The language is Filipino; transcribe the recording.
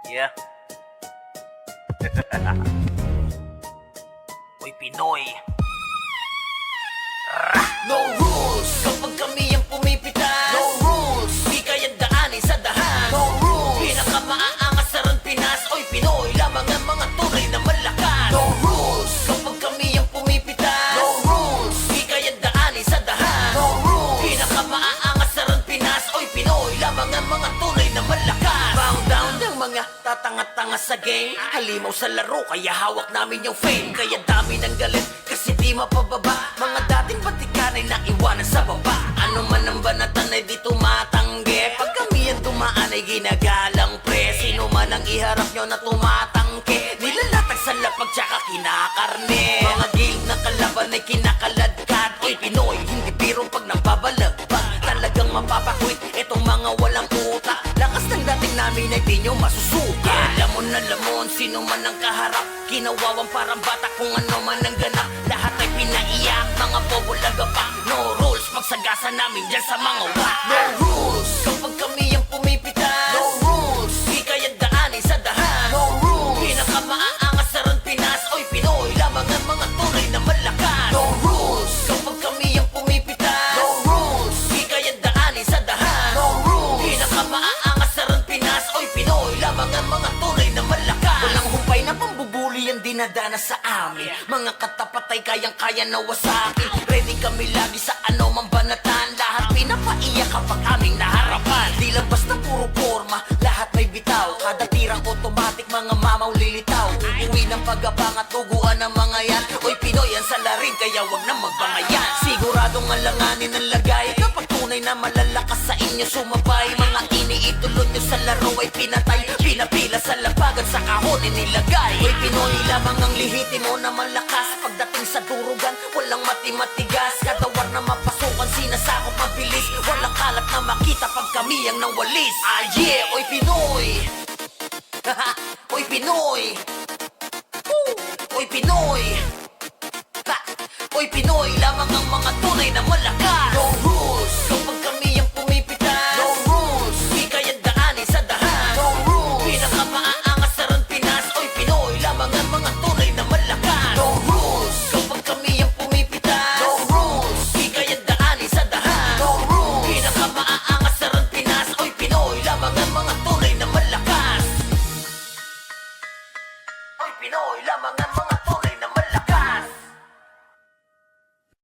Yeah. Uy, Pinoy. No rules kapag kami ang pumipitas. No rules di kayang daanin sa dahan. No rules pinakamaaangas sa ron Pinas. Oy Pinoy lamang ang mga tunay na malakas. No rules kapag kami ang pumipitas. No rules di kayang daanin sa dahan. No rules pinakamaaangas sa ron Pinas. Oy Pinoy lamang ang mga tunay na malakas. Bound down ang mga tatanga-tanga sa game. Halimaw sa laro kaya hawak namin yung fame. Kaya dami ng galit kasi di mapababa. Mga dating batikan ay naiwanan sa baba. Ano man ang banatan ay di tumatanggi. Pag kami ang dumaan ay ginagalang pre. Sino man ang iharap nyo na tumatangke, nilalatag sa lapag tsaka kinakarne. Mga guild na kalaban ay kinakaladkad. Oy Pinoy, hindi biro pag nagbabalagpag. Talagang mapapakwit itong mga walang utak. Lakas ng dating namin ay di nyo masusuka. Lamon na lamon, sino man ang kaharap. Kinawawang parang bata kung ano man ang ganap. Lahat ay pinaiyak, mga bobo lagapak. No rules, pagsagasa namin dyan sa mga wak. No rules, kapag kami ang pumipitas. No rules, di kayang daanin sa dahan. No rules, pinakamaaangas sa ron Pinas. Oy Pinoy, lamang ang mga tunay na malakas. No rules, kapag kami ang pumipitas. No rules, di kayang daanin sa dahan. No rules, pinakamaaangas sa ron Pinas. Oy Pinoy, lamang ang mga tunay na malakas. Walang humpay na pambubuli ang dinadana sa amin. Mga katapatay kayang-kaya na wasakin. Ready kami lagi sa ano mang banatan. Lahat pinapaiyak kapag aming naharapan. Di lang basta puro forma, lahat may bitaw. Kada tirang automatic, mga mamaw lilitaw. Uuwi ng pag-abang at tuguan ng mga yan. Oy Pinoy, ang salarin kaya wag na magbangayan. Siguradong alanganin ang lagay kapag tunay na malalakas sa inyo sumabay. Mga iniidolo nyo sa laro ay pinatay. Pinapila sa labagan sa kahon inilagay. Oy Pinoy, lamang ang lihitimo na malakas. Pagdating sa durugan, walang mati-matigas. Kada war na mapasukan, sinasakop mabilis. Walang kalat na makita pag kami ang nawalis. Ah yeah, oy Pinoy. Oy Pinoy. Woo! Oy Pinoy. Ha! Oy Pinoy, lamang ang mga tunay na malakas. No rules.